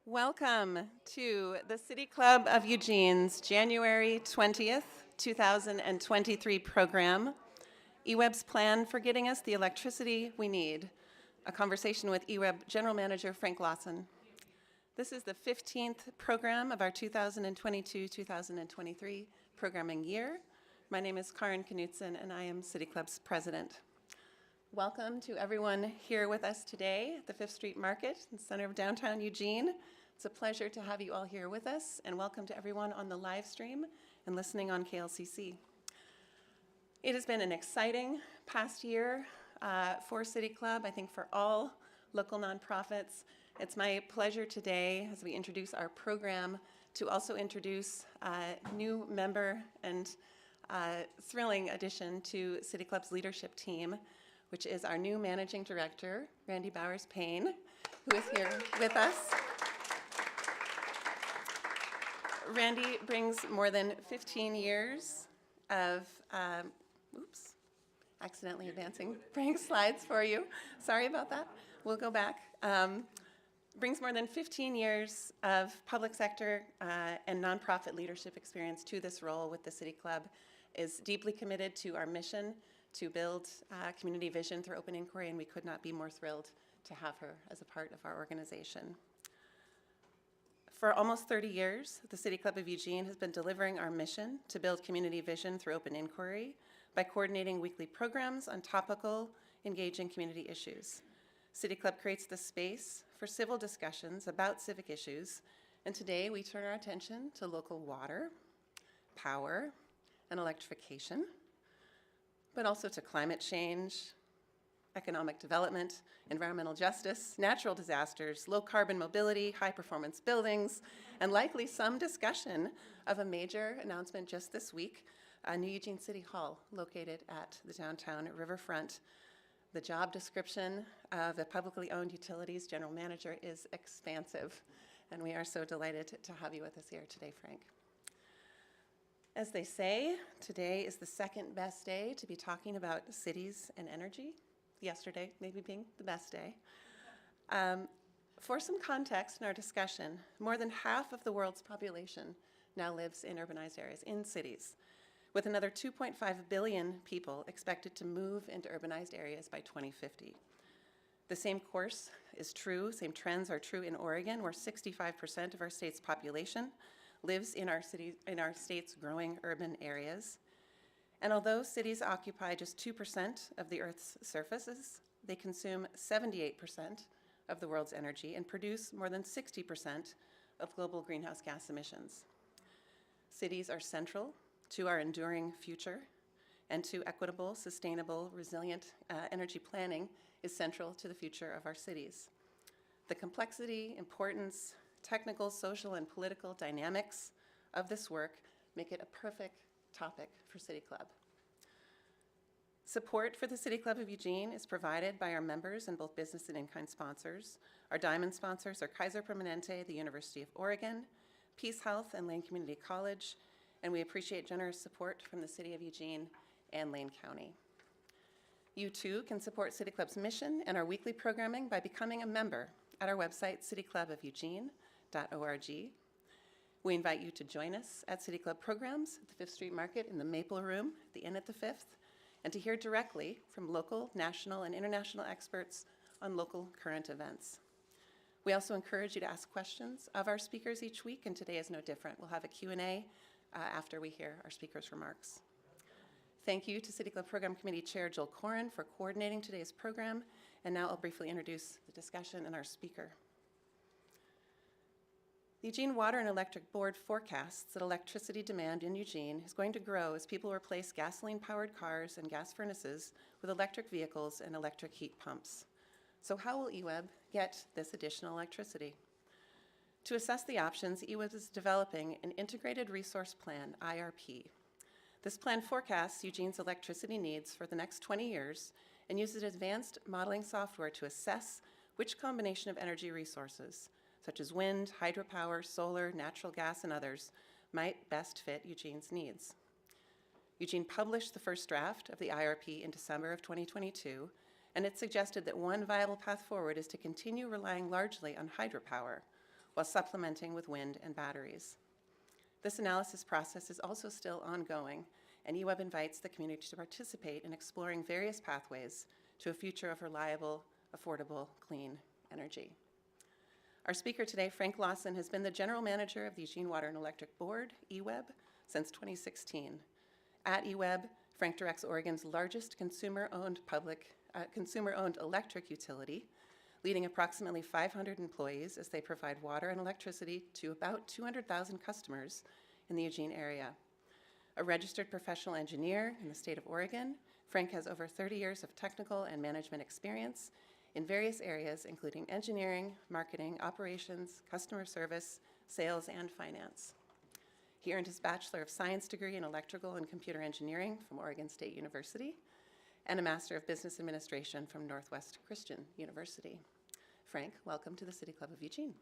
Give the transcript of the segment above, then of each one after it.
Welcome to the City Club of Eugene's January 20th, 2023 program, EWEB's Plan for Getting Us the Electricity We Need, a conversation with EWEB General Manager Frank Lawson. This is the 15th program of our 2022-2023 programming year. My name is Karin Knutson, and I am City Club's president. Welcome to everyone here with us today at the 5th Street Market in the center of downtown Eugene. It's a pleasure to have you all here with us, and welcome to everyone on the live stream and listening on KLCC. It has been an exciting past year for City Club, I think for all local nonprofits. It's my pleasure today, as we introduce our program, to also introduce a new member and thrilling addition to City Club's leadership team, which is our new managing director, Randy Bowers-Payne, who is here with us. Randy brings more than 15 years of, accidentally advancing Frank's slides for you. Sorry about that. We'll go back. Brings more than 15 years of public sector and nonprofit leadership experience to this role with the City Club, is deeply committed to our mission to build community vision through open inquiry, and we could not be more thrilled to have her as a part of our organization. For almost 30 years, the City Club of Eugene has been delivering our mission to build community vision through open inquiry by coordinating weekly programs on topical, engaging community issues. City Club creates the space for civil discussions about civic issues, and today we turn our attention to local water, power, and electrification, but also to climate change, economic development, environmental justice, natural disasters, low carbon mobility, high performance buildings, and likely some discussion of a major announcement just this week, New Eugene City Hall, located at the downtown riverfront. The job description of the publicly owned utilities general manager is expansive, and we are so delighted to have you with us here today, Frank. As they say, today is the second best day to be talking about cities and energy. Yesterday maybe being the best day. For some context in our discussion, more than half of the world's population now lives in urbanized areas, in cities, with another 2.5 billion people expected to move into urbanized areas by 2050. The same course is true, same trends are true in Oregon, where 65% of our state's population lives in our state's growing urban areas. And although cities occupy just 2% of the Earth's surfaces, they consume 78% of the world's energy and produce more than 60% of global greenhouse gas emissions. Cities are central to our enduring future, and to equitable, sustainable, resilient energy planning is central to the future of our cities. The complexity, importance, technical, social, and political dynamics of this work make it a perfect topic for City Club. Support for the City Club of Eugene is provided by our members and both business and in-kind sponsors. Our diamond sponsors are Kaiser Permanente, the University of Oregon, Peace Health, and Lane Community College, and we appreciate generous support from the City of Eugene and Lane County. You too can support City Club's mission and our weekly programming by becoming a member at our website, cityclubofeugene.org. We invite you to join us at City Club programs at the 5th Street Market in the Maple Room at the Inn at the 5th, and to hear directly from local, national, and international experts on local current events. We also encourage you to ask questions of our speakers each week, and today is no different. We'll have a Q&A after we hear our speakers' remarks. Thank you to City Club Program Committee Chair Joel Corin for coordinating today's program, and now I'll briefly introduce the discussion and our speaker. The Eugene Water and Electric Board forecasts that electricity demand in Eugene is going to grow as people replace gasoline-powered cars and gas furnaces with electric vehicles and electric heat pumps. So how will EWEB get this additional electricity? To assess the options, EWEB is developing an Integrated Resource Plan, IRP. This plan forecasts Eugene's electricity needs for the next 20 years and uses advanced modeling software to assess which combination of energy resources, such as wind, hydropower, solar, natural gas, and others, might best fit Eugene's needs. Eugene published the first draft of the IRP in December of 2022, and it suggested that one viable path forward is to continue relying largely on hydropower, while supplementing with wind and batteries. This analysis process is also still ongoing, and EWEB invites the community to participate in exploring various pathways to a future of reliable, affordable, clean energy. Our speaker today, Frank Lawson, has been the general manager of the Eugene Water and Electric Board, EWEB, since 2016. At EWEB, Frank directs Oregon's largest consumer-owned electric utility, leading approximately 500 employees as they provide water and electricity to about 200,000 customers in the Eugene area. A registered professional engineer in the state of Oregon, Frank has over 30 years of technical and management experience in various areas, including engineering, marketing, operations, customer service, sales, and finance. He earned his Bachelor of Science degree in Electrical and Computer Engineering from Oregon State University and a Master of Business Administration from Northwest Christian University. Frank, welcome to the City Club of Eugene.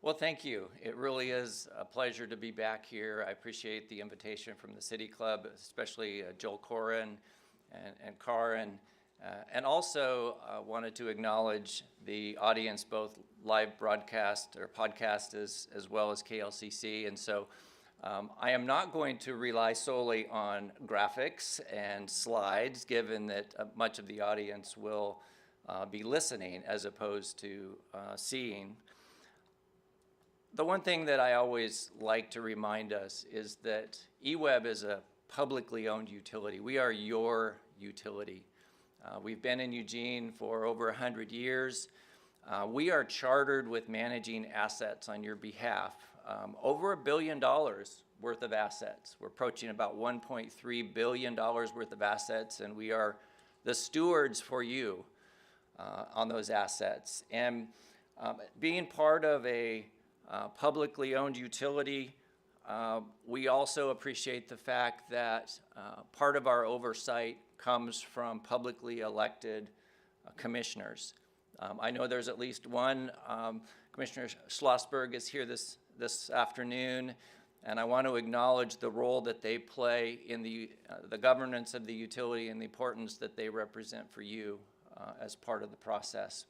Well, thank you. It really is a pleasure to be back here. I appreciate the invitation from the City Club, especially Joel Corin and Karin. And also wanted to acknowledge the audience, both live broadcast or podcast as well as KLCC. And so I am not going to rely solely on graphics and slides, given that much of the audience will be listening as opposed to seeing. The one thing that I always like to remind us is that EWEB is a publicly owned utility. We are your utility. We've been in Eugene for over 100 years. We are chartered with managing assets on your behalf. Over $1 billion worth of assets. We're approaching about $1.3 billion worth of assets, and we are the stewards for you on those assets. And being part of a publicly owned utility, we also appreciate the fact that part of our oversight comes from publicly elected commissioners. I know there's at least one. Commissioner Schlossberg is here this afternoon, and I want to acknowledge the role that they play in the governance of the utility and the importance that they represent for you as part of the process.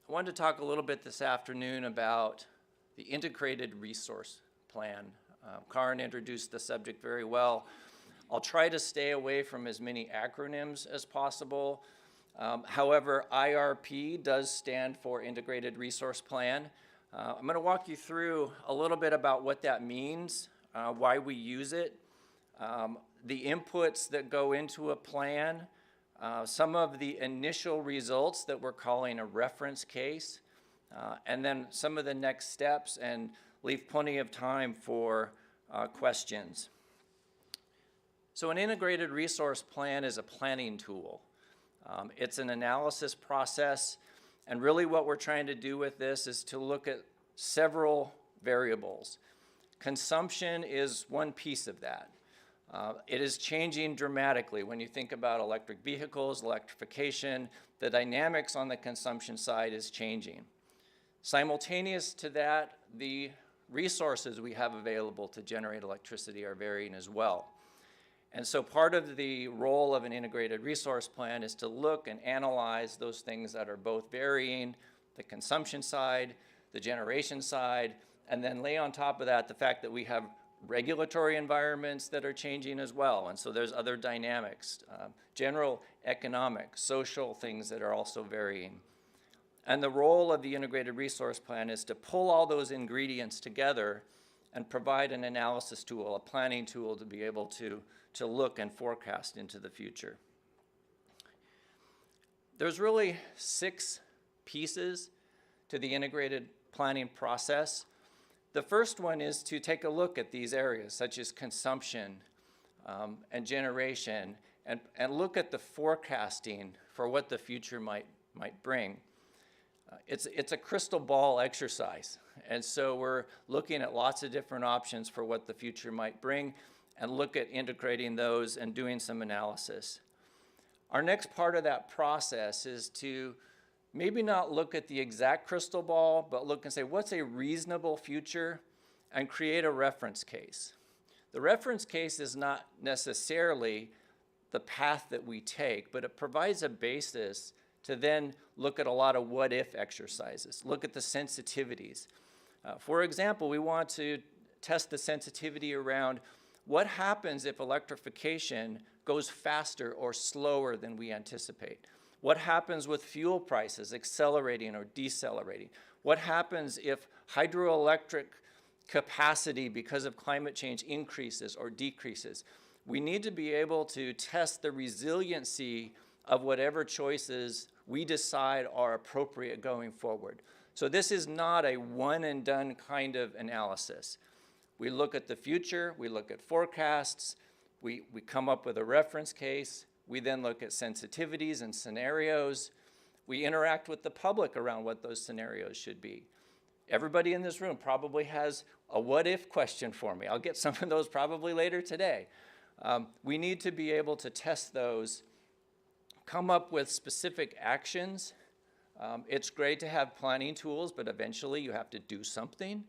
I wanted to talk a little bit this afternoon about the Integrated Resource Plan. Karin introduced the subject very well. I'll try to stay away from as many acronyms as possible. However, IRP does stand for Integrated Resource Plan. I'm going to walk you through a little bit about what that means, why we use it, the inputs that go into a plan, some of the initial results that we're calling a reference case, and then some of the next steps, and leave plenty of time for questions. So an integrated resource plan is a planning tool. It's an analysis process, and really what we're trying to do with this is to look at several variables. Consumption is one piece of that. It is changing dramatically when you think about electric vehicles, electrification. The dynamics on the consumption side is changing. Simultaneous to that, the resources we have available to generate electricity are varying as well. And so part of the role of an integrated resource plan is to look and analyze those things that are both varying, the consumption side, the generation side, and then lay on top of that the fact that we have regulatory environments that are changing as well. And so there's other dynamics, general economic, social things that are also varying. And the role of the integrated resource plan is to pull all those ingredients together and provide an analysis tool, a planning tool to be able to look and forecast into the future. There's really 6 pieces to the integrated planning process. The first one is to take a look at these areas, such as consumption and generation, and look at the forecasting for what the future might bring. It's a crystal ball exercise, and so we're looking at lots of different options for what the future might bring, and look at integrating those and doing some analysis. Our next part of that process is to maybe not look at the exact crystal ball, but look and say, what's a reasonable future, and create a reference case. The reference case is not necessarily the path that we take, but it provides a basis to then look at a lot of what-if exercises, look at the sensitivities. For example, we want to test the sensitivity around what happens if electrification goes faster or slower than we anticipate. What happens with fuel prices accelerating or decelerating? What happens if hydroelectric capacity because of climate change increases or decreases? We need to be able to test the resiliency of whatever choices we decide are appropriate going forward. So this is not a one and done kind of analysis. We look at the future, we look at forecasts, we come up with a reference case, we then look at sensitivities and scenarios. We interact with the public around what those scenarios should be. Everybody in this room probably has a what-if question for me. I'll get some of those probably later today. We need to be able to test those, come up with specific actions. It's great to have planning tools, but eventually you have to do something.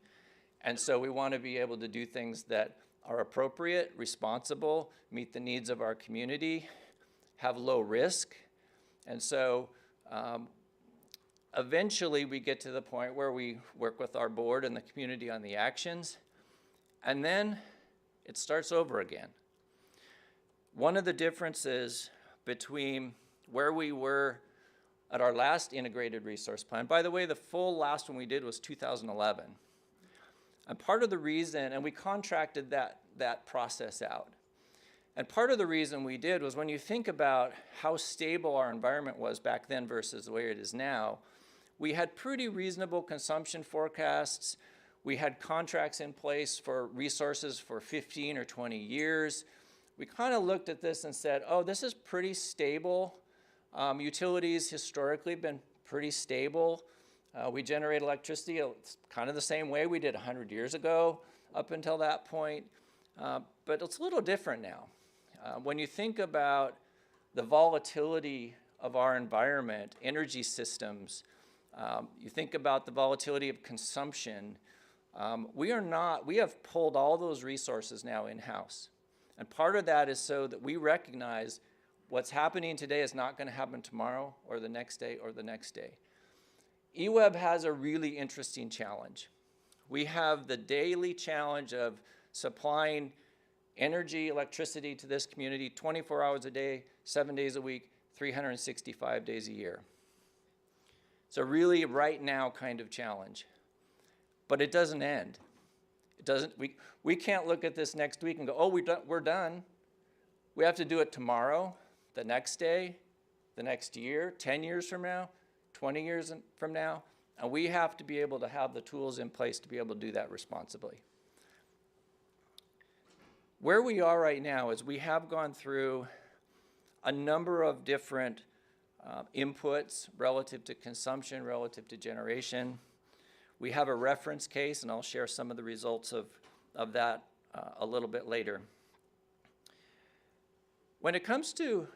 And so we want to be able to do things that are appropriate, responsible, meet the needs of our community, have low risk. And so eventually we get to the point where we work with our board and the community on the actions, and then it starts over again. One of the differences between where we were at our last integrated resource plan, by the way, the full last one we did was 2011. And part of the reason, and we contracted that process out. And part of the reason we did was when you think about how stable our environment was back then versus the way it is now, we had pretty reasonable consumption forecasts. We had contracts in place for resources for 15 or 20 years. We kind of looked at this and said, oh, this is pretty stable. Utilities historically have been pretty stable. We generate electricity kind of the same way we did 100 years ago up until that point. But it's a little different now. When you think about the volatility of our environment, energy systems, you think about the volatility of consumption, we have pulled all those resources now in-house. And part of that is so that we recognize what's happening today is not going to happen tomorrow or the next day or the next day. EWEB has a really interesting challenge. We have the daily challenge of supplying energy, electricity to this community 24 hours a day, 7 days a week, 365 days a year. It's a really right now kind of challenge, but it doesn't end. It doesn't, we can't look at this next week and go, oh, we're done. We have to do it tomorrow, the next day, the next year, 10 years from now, 20 years from now, and we have to be able to have the tools in place to be able to do that responsibly. Where we are right now is we have gone through a number of different inputs relative to consumption, relative to generation. We have a reference case, and I'll share some of the results of that a little bit later. When it comes to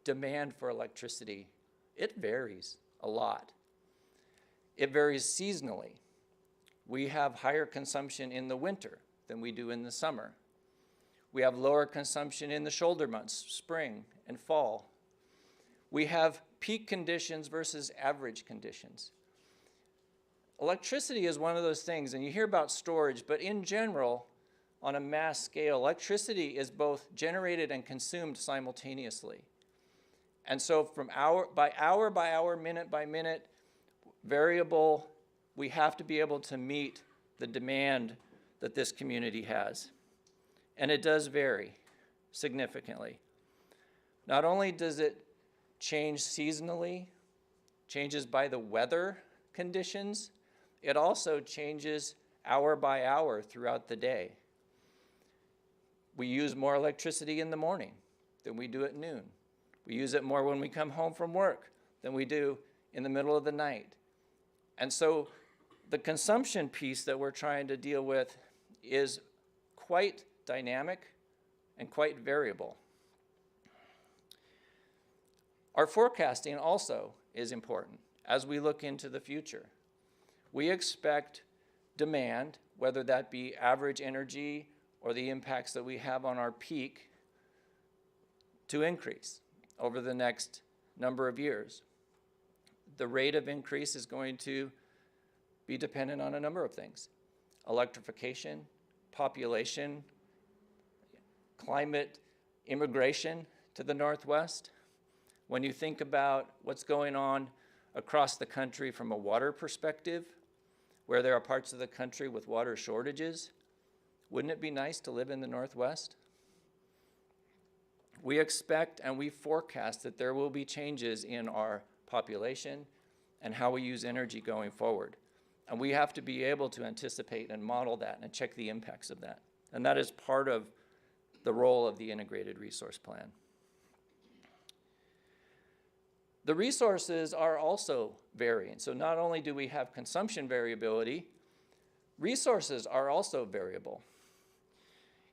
demand for electricity, it varies a lot. It varies seasonally. We have higher consumption in the winter than we do in the summer. We have lower consumption in the shoulder months, spring and fall. We have peak conditions versus average conditions. Electricity is one of those things, and you hear about storage, but in general, on a mass scale, electricity is both generated and consumed simultaneously. And so from hour by hour, minute by minute, variable, we have to be able to meet the demand that this community has. And it does vary significantly. Not only does it change seasonally, changes by the weather conditions, it also changes hour by hour throughout the day. We use more electricity in the morning than we do at noon. We use it more when we come home from work than we do in the middle of the night. And so the consumption piece that we're trying to deal with is quite dynamic and quite variable. Our forecasting also is important as we look into the future. We expect demand, whether that be average energy or the impacts that we have on our peak to increase over the next number of years. The rate of increase is going to be dependent on a number of things: electrification, population, climate, immigration to the Northwest. When you think about what's going on across the country from a water perspective, where there are parts of the country with water shortages, wouldn't it be nice to live in the Northwest? We expect and we forecast that there will be changes in our population and how we use energy going forward. And we have to be able to anticipate and model that and check the impacts of that. And that is part of the role of the integrated resource plan. The resources are also varying. So not only do we have consumption variability, resources are also variable.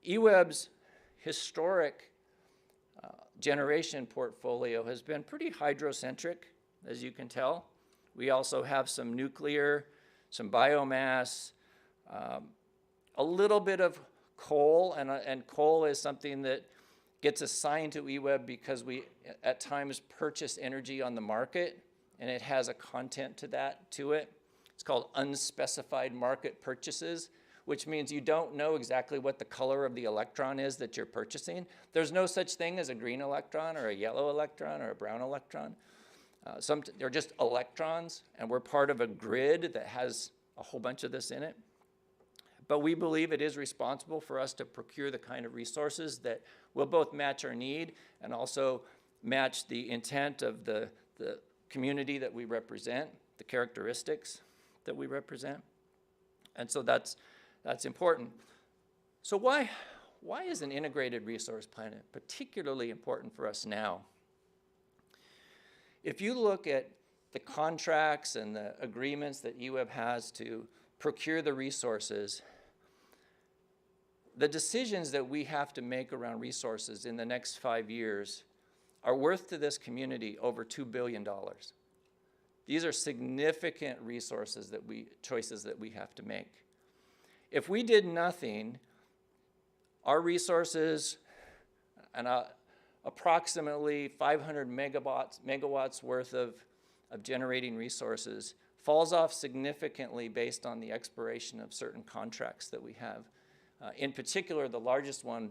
EWEB's historic generation portfolio has been pretty hydrocentric, as you can tell. We also have some nuclear, some biomass, a little bit of coal, and coal is something that gets assigned to EWEB because we at times purchase energy on the market, and it has a content to it. It's called unspecified market purchases, which means you don't know exactly what the color of the electron is that you're purchasing. There's no such thing as a green electron or a yellow electron or a brown electron. They're just electrons, and we're part of a grid that has a whole bunch of this in it. But we believe it is responsible for us to procure the kind of resources that will both match our need and also match the intent of the community that we represent, the characteristics that we represent. And so that's important. So why is an integrated resource plan particularly important for us now? If you look at the contracts and the agreements that EWEB has to procure the resources, the decisions that we have to make around resources in the next 5 years are worth to this community over $2 billion. These are significant resources choices that we have to make. If we did nothing, our resources, and approximately 500 megawatts worth of generating resources, falls off significantly based on the expiration of certain contracts that we have. In particular, the largest one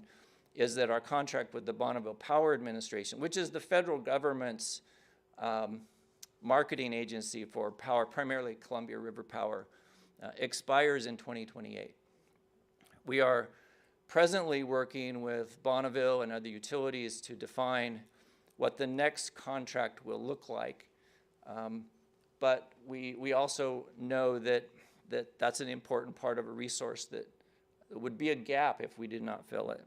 is that our contract with the Bonneville Power Administration, which is the federal government's marketing agency for power, primarily Columbia River Power, expires in 2028. We are presently working with Bonneville and other utilities to define what the next contract will look like. But we also know that that's an important part of a resource that would be a gap if we did not fill it.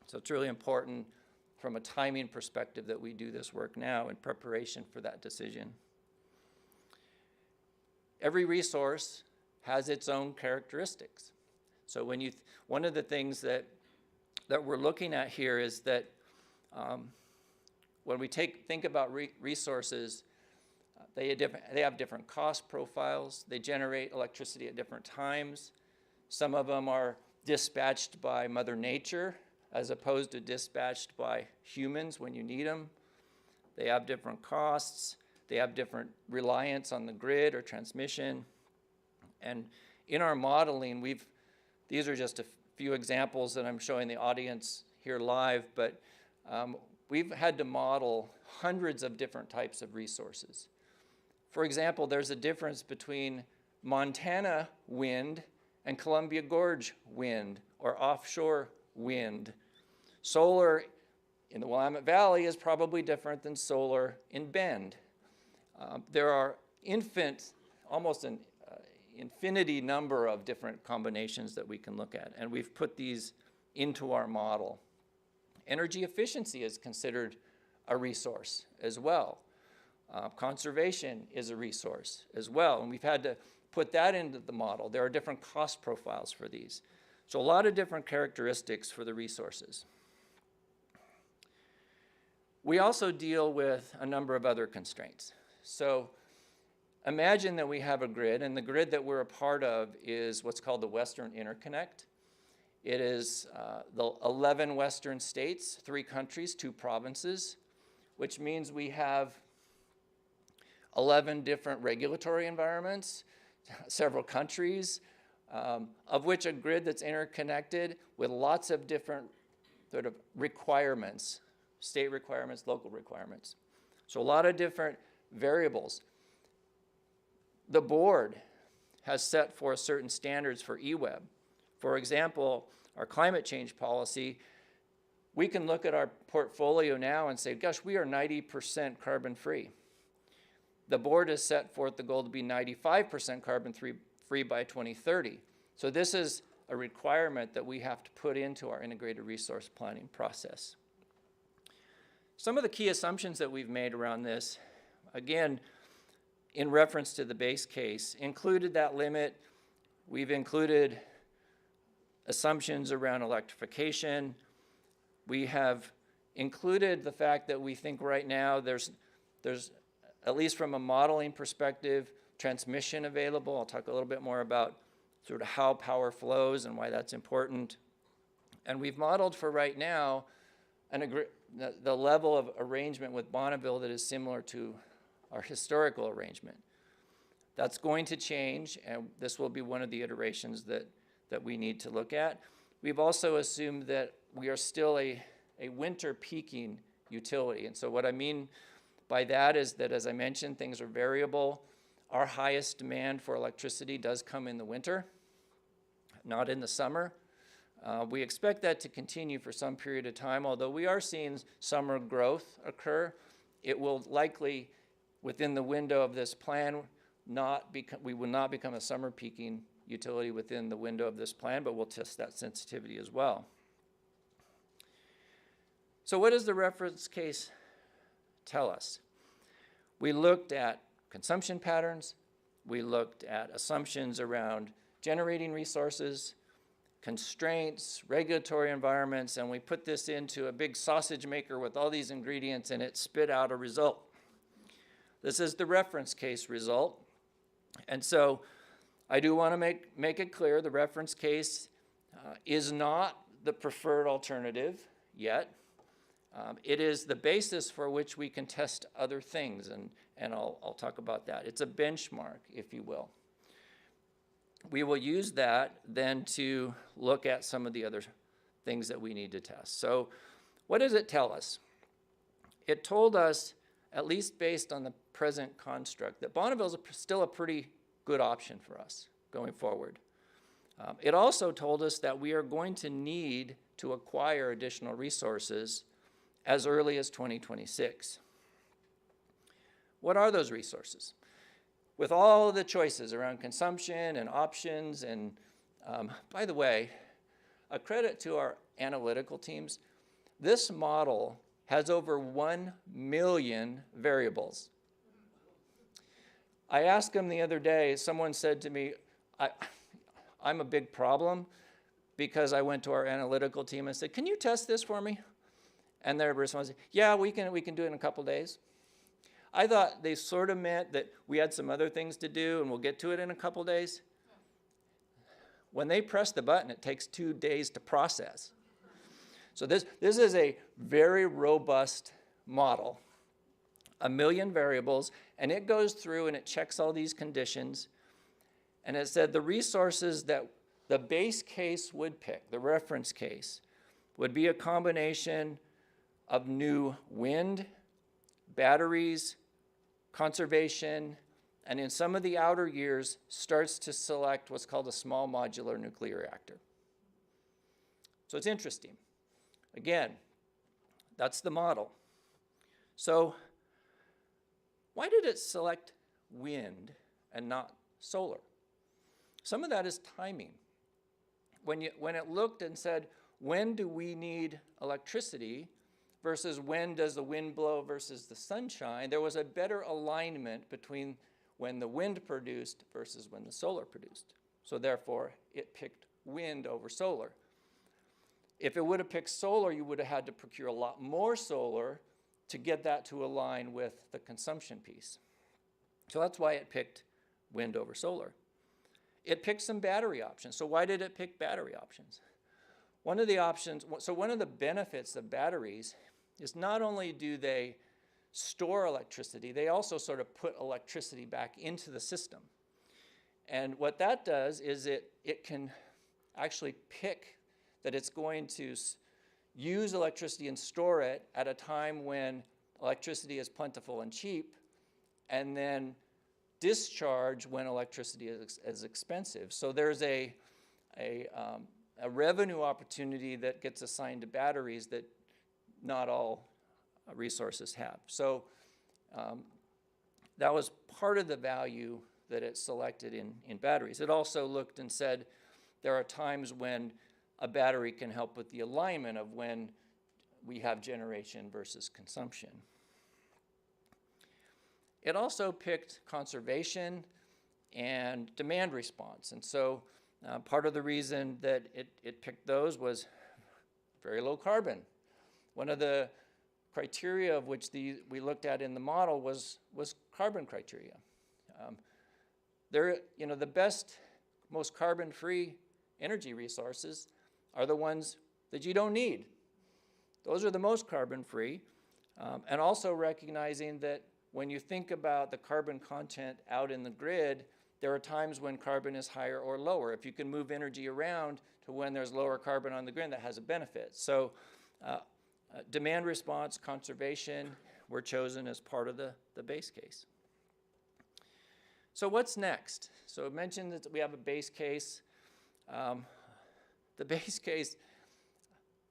So it's really important from a timing perspective that we do this work now in preparation for that decision. Every resource has its own characteristics. So one of the things that we're looking at here is that when we think about resources, they have different cost profiles. They generate electricity at different times. Some of them are dispatched by Mother Nature as opposed to dispatched by humans when you need them. They have different costs. They have different reliance on the grid or transmission. And in our modeling, these are just a few examples that I'm showing the audience here live, but we've had to model hundreds of different types of resources. For example, there's a difference between Montana wind and Columbia Gorge wind or offshore wind. Solar in the Willamette Valley is probably different than solar in Bend. There are almost an infinity number of different combinations that we can look at, and we've put these into our model. Energy efficiency is considered a resource as well. Conservation is a resource as well, and we've had to put that into the model. There are different cost profiles for these. So a lot of different characteristics for the resources. We also deal with a number of other constraints. So imagine that we have a grid, and the grid that we're a part of is what's called the Western Interconnect. It is the 11 western states, 3 countries, 2 provinces, which means we have 11 different regulatory environments, several countries, of which a grid that's interconnected with lots of different sort of requirements, state requirements, local requirements. So a lot of different variables. The board has set forth certain standards for EWEB. For example, our climate change policy, we can look at our portfolio now and say, gosh, we are 90% carbon free. The board has set forth the goal to be 95% carbon free by 2030. So this is a requirement that we have to put into our integrated resource planning process. Some of the key assumptions that we've made around this, again, in reference to the base case, included that limit. We've included assumptions around electrification. We have included the fact that we think right now there's at least from a modeling perspective, transmission available. I'll talk a little bit more about sort of how power flows and why that's important. And we've modeled for right now the level of arrangement with Bonneville that is similar to our historical arrangement. That's going to change, and this will be one of the iterations that we need to look at. We've also assumed that we are still a winter peaking utility. And so what I mean by that is that, as I mentioned, things are variable. Our highest demand for electricity does come in the winter, not in the summer. We expect that to continue for some period of time, although we are seeing summer growth occur. It will likely, within the window of this plan, we will not become a summer peaking utility within the window of this plan, but we'll test that sensitivity as well. So what does the reference case tell us? We looked at consumption patterns, we looked at assumptions around generating resources, constraints, regulatory environments, and we put this into a big sausage maker with all these ingredients, and it spit out a result. This is the reference case result. And so I do want to make it clear the reference case is not the preferred alternative yet. It is the basis for which we can test other things, and I'll talk about that. It's a benchmark, if you will. We will use that then to look at some of the other things that we need to test. So what does it tell us? It told us, at least based on the present construct, that Bonneville is still a pretty good option for us going forward. It also told us that we are going to need to acquire additional resources as early as 2026. What are those resources? With all of the choices around consumption and options, and by the way, a credit to our analytical teams, this model has over 1 million variables. I asked them the other day, someone said to me, I'm a big problem, because I went to our analytical team and said, can you test this for me? And their response was, yeah, we can do it in a couple days. I thought they sort of meant that we had some other things to do and we'll get to it in a couple days. When they press the button, it takes 2 days to process. So this is a very robust model, 1 million variables, and it goes through and it checks all these conditions. And it said the resources that the base case would pick, the reference case, would be a combination of new wind, batteries, conservation, and in some of the outer years starts to select what's called a small modular nuclear reactor. So it's interesting. Again, that's the model. So why did it select wind and not solar? Some of that is timing. When it looked and said, when do we need electricity versus when does the wind blow versus the sunshine, there was a better alignment between when the wind produced versus when the solar produced. So therefore, it picked wind over solar. If it would have picked solar, you would have had to procure a lot more solar to get that to align with the consumption piece. So that's why it picked wind over solar. It picked some battery options. So why did it pick battery options? One of the options, so one of the benefits of batteries is not only do they store electricity, they also sort of put electricity back into the system. And what that does is it can actually pick that it's going to use electricity and store it at a time when electricity is plentiful and cheap, and then discharge when electricity is expensive. So there's a revenue opportunity that gets assigned to batteries that not all resources have. So that was part of the value that it selected in batteries. It also looked and said there are times when a battery can help with the alignment of when we have generation versus consumption. It also picked conservation and demand response. And so part of the reason that it picked those was very low carbon. One of the criteria of which we looked at in the model was carbon criteria. The best, most carbon-free energy resources are the ones that you don't need. Those are the most carbon-free, and also recognizing that when you think about the carbon content out in the grid, there are times when carbon is higher or lower. If you can move energy around to when there's lower carbon on the grid, that has a benefit. So demand response, conservation were chosen as part of the base case. So what's next? So I mentioned that we have a base case. The base case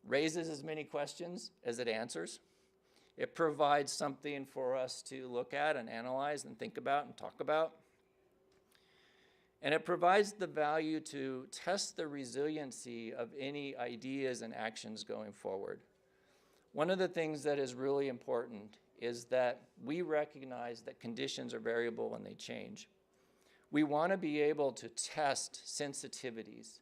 raises as many questions as it answers. It provides something for us to look at and analyze and think about and talk about. And it provides the value to test the resiliency of any ideas and actions going forward. One of the things that is really important is that we recognize that conditions are variable and they change. We want to be able to test sensitivities.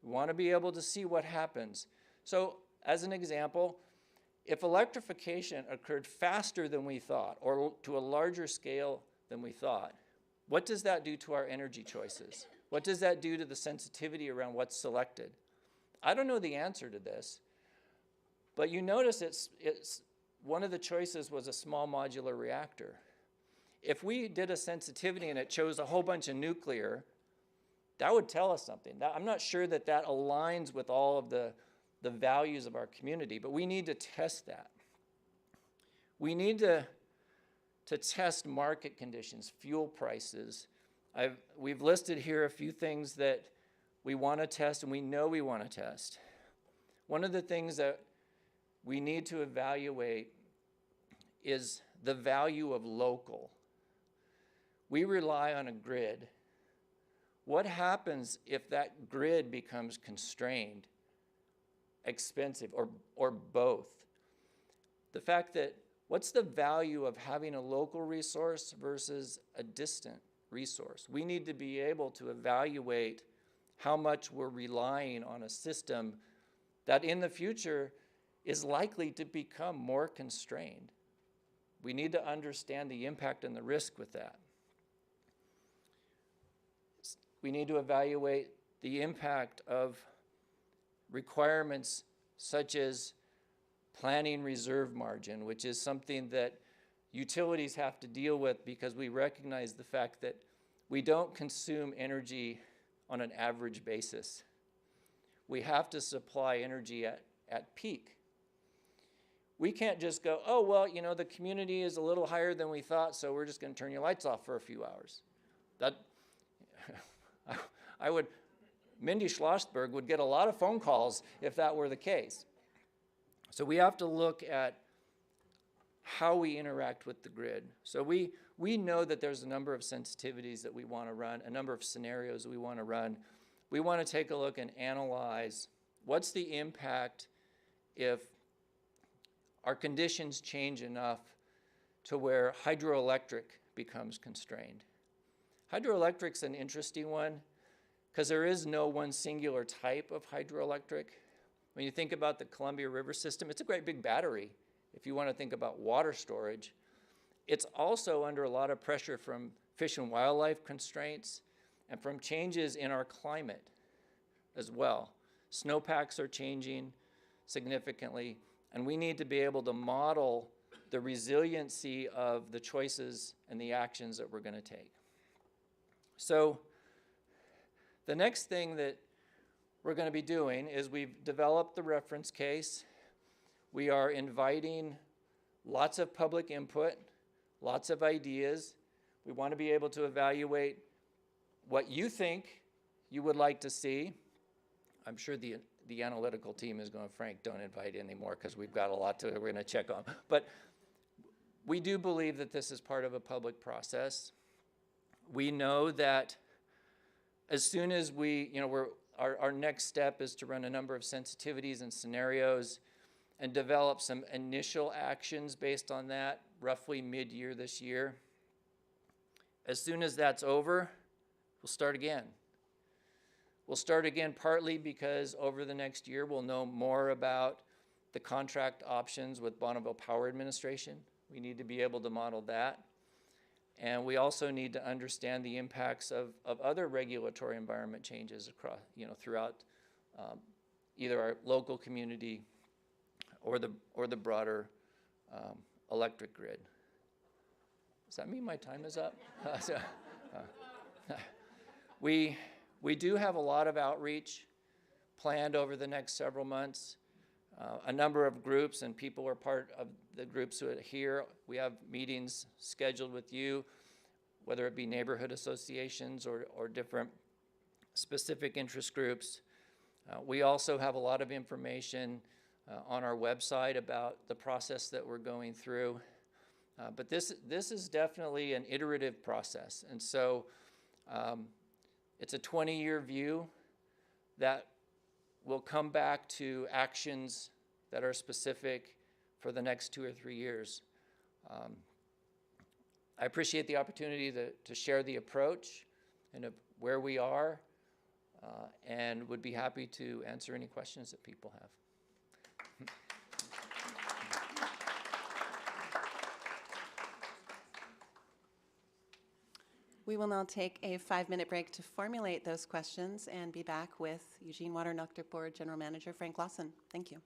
We want to be able to see what happens. So, as an example, if electrification occurred faster than we thought, or to a larger scale than we thought, what does that do to our energy choices? What does that do to the sensitivity around what's selected? I don't know the answer to this, but you notice it's one of the choices was a small modular reactor. If we did a sensitivity and it chose a whole bunch of nuclear, that would tell us something. I'm not sure that that aligns with all of the values of our community, but we need to test that. We need to test market conditions, fuel prices. We've listed here a few things that we want to test and we know we want to test. One of the things that we need to evaluate is the value of local. We rely on a grid. What happens if that grid becomes constrained, expensive, or both? The fact that what's the value of having a local resource versus a distant resource? We need to be able to evaluate how much we're relying on a system that in the future is likely to become more constrained. We need to understand the impact and the risk with that. We need to evaluate the impact of requirements such as planning reserve margin, which is something that utilities have to deal with because we recognize the fact that we don't consume energy on an average basis. We have to supply energy at peak. We can't just go, oh, well, the community is a little higher than we thought, so we're just going to turn your lights off for a few hours. Mindy Schlossberg would get a lot of phone calls if that were the case. So we have to look at how we interact with the grid. So we know that there's a number of sensitivities that we want to run, a number of scenarios that we want to run. We want to take a look and analyze what's the impact if our conditions change enough to where hydroelectric becomes constrained. Hydroelectric's an interesting one because there is no one singular type of hydroelectric. When you think about the Columbia River system, it's a great big battery if you want to think about water storage. It's also under a lot of pressure from fish and wildlife constraints and from changes in our climate as well. Snowpacks are changing significantly, and we need to be able to model the resiliency of the choices and the actions that we're going to take. So the next thing that we're going to be doing is we've developed the reference case. We are inviting lots of public input, lots of ideas. We want to be able to evaluate what you think you would like to see. I'm sure the analytical team is going, Frank, don't invite anymore because we've got a lot we're going to check on. But we do believe that this is part of a public process. We know that as soon as our next step is to run a number of sensitivities and scenarios and develop some initial actions based on that, roughly mid-year this year. As soon as that's over, we'll start again. We'll start again partly because over the next year we'll know more about the contract options with Bonneville Power Administration. We need to be able to model that. And we also need to understand the impacts of other regulatory environment changes across, throughout either our local community or the broader electric grid. Does that mean my time is up? We do have a lot of outreach planned over the next several months. A number of groups and people are part of the groups who are here. We have meetings scheduled with you, whether it be neighborhood associations or different specific interest groups. We also have a lot of information on our website about the process that we're going through. But this is definitely an iterative process. And so it's a 20-year view that will come back to actions that are specific for the next 2 or 3 years. I appreciate the opportunity to share the approach and of where we are, and would be happy to answer any questions that people have. We will now take a 5-minute break to formulate those questions and be back with Eugene Water and Electric Board General Manager Frank Lawson. Thank you.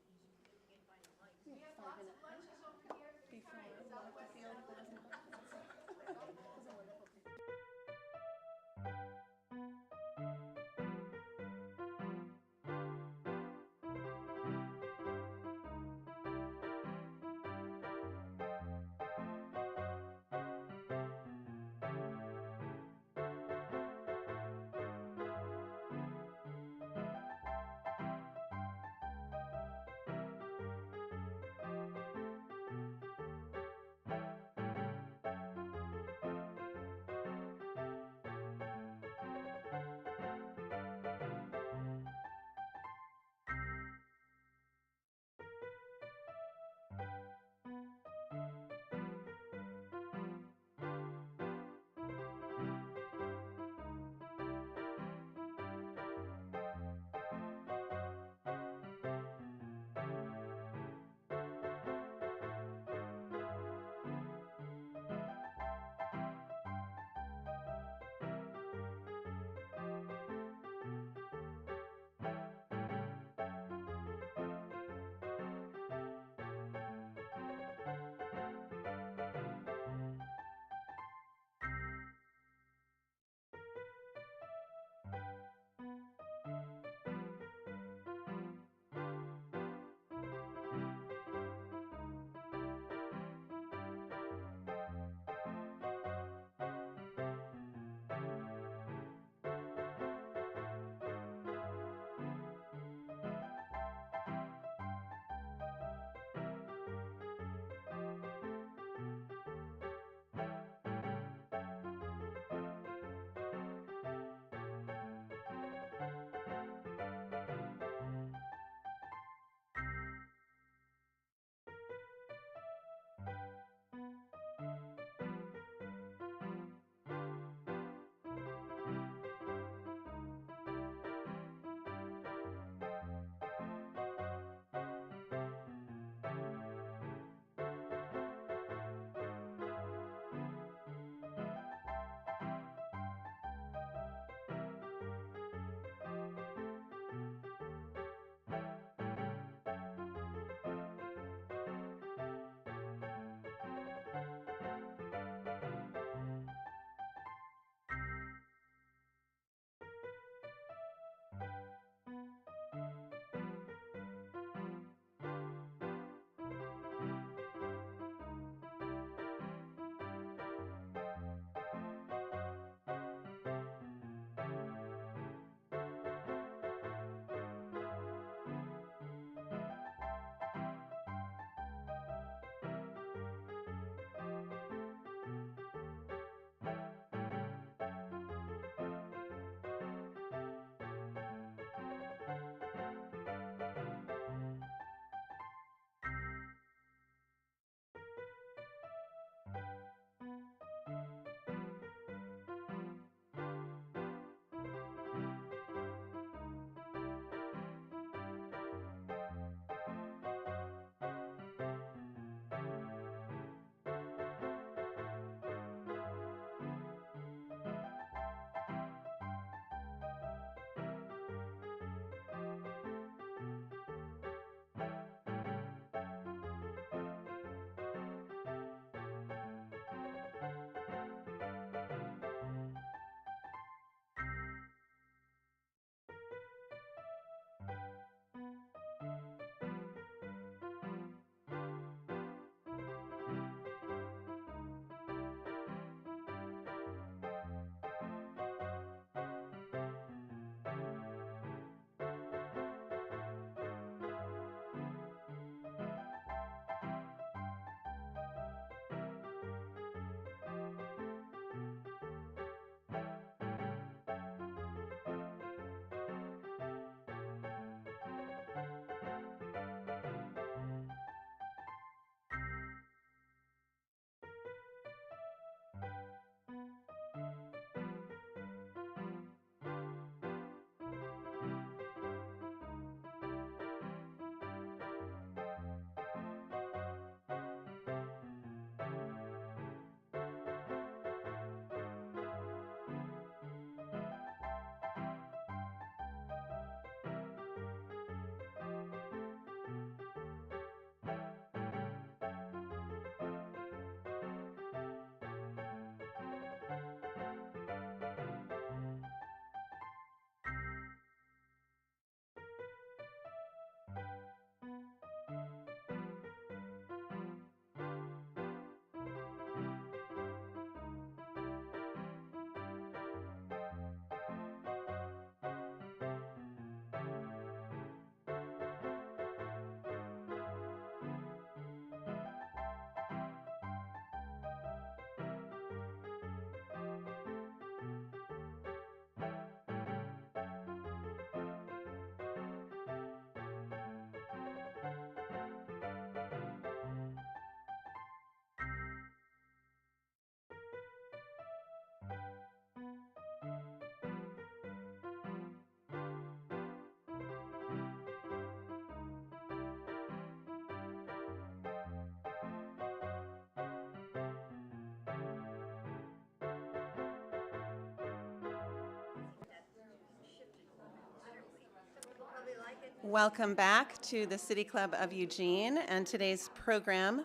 Welcome back to the City Club of Eugene and today's program,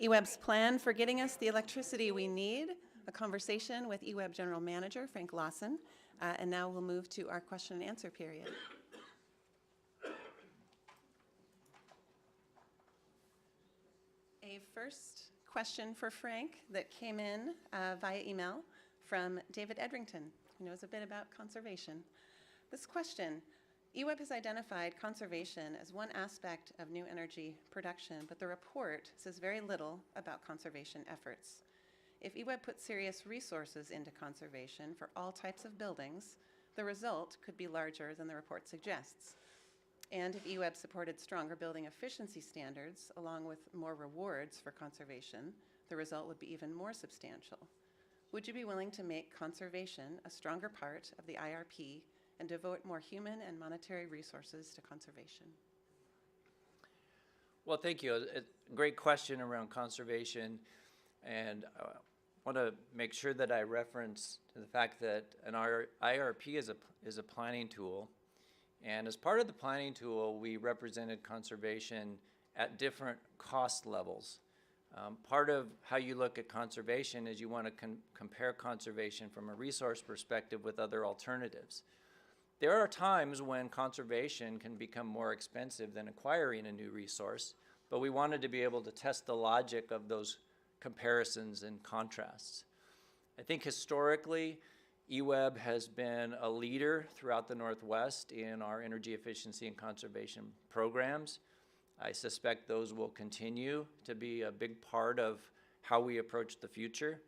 EWEB's Plan for Getting Us the Electricity We Need, a conversation with EWEB General Manager Frank Lawson. And now we'll move to our question and answer period. A first question for Frank that came in via email from David Edrington, who knows a bit about conservation. This question: EWEB has identified conservation as one aspect of new energy production, but the report says very little about conservation efforts. If EWEB put serious resources into conservation for all types of buildings, the result could be larger than the report suggests. And if EWEB supported stronger building efficiency standards along with more rewards for conservation, the result would be even more substantial. Would you be willing to make conservation a stronger part of the IRP and devote more human and monetary resources to conservation? Well, thank you. A great question around conservation, and I want to make sure that I reference the fact that an IRP is a planning tool, and as part of the planning tool, we represented conservation at different cost levels. Part of how you look at conservation is you want to compare conservation from a resource perspective with other alternatives. There are times when conservation can become more expensive than acquiring a new resource, but we wanted to be able to test the logic of those comparisons and contrasts. I think historically, EWEB has been a leader throughout the Northwest in our energy efficiency and conservation programs. I suspect those will continue to be a big part of how we approach the future.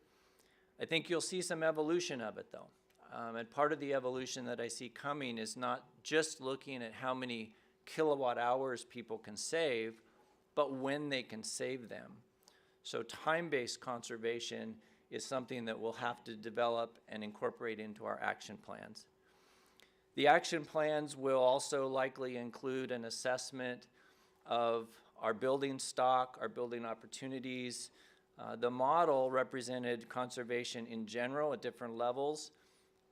I think you'll see some evolution of it, though. And part of the evolution that I see coming is not just looking at how many kilowatt hours people can save, but when they can save them. So time-based conservation is something that we'll have to develop and incorporate into our action plans. The action plans will also likely include an assessment of our building stock, our building opportunities. The model represented conservation in general at different levels,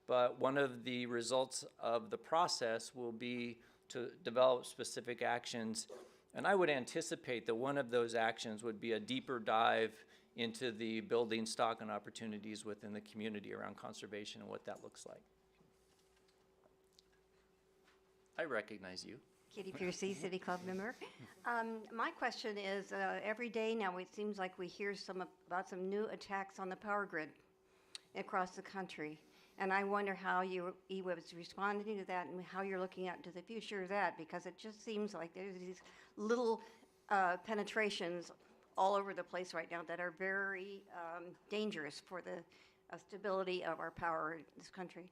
but one of the results of the process will be to develop specific actions. And I would anticipate that one of those actions would be a deeper dive into the building stock and opportunities within the community around conservation and what that looks like. I recognize you. Katie Piercy, City Club member. My question is, every day now it seems like we hear about some new attacks on the power grid across the country. And I wonder how EWEB is responding to that and how you're looking out into the future of that, because it just seems like there's these little penetrations all over the place right now that are very dangerous for the stability of our power in this country.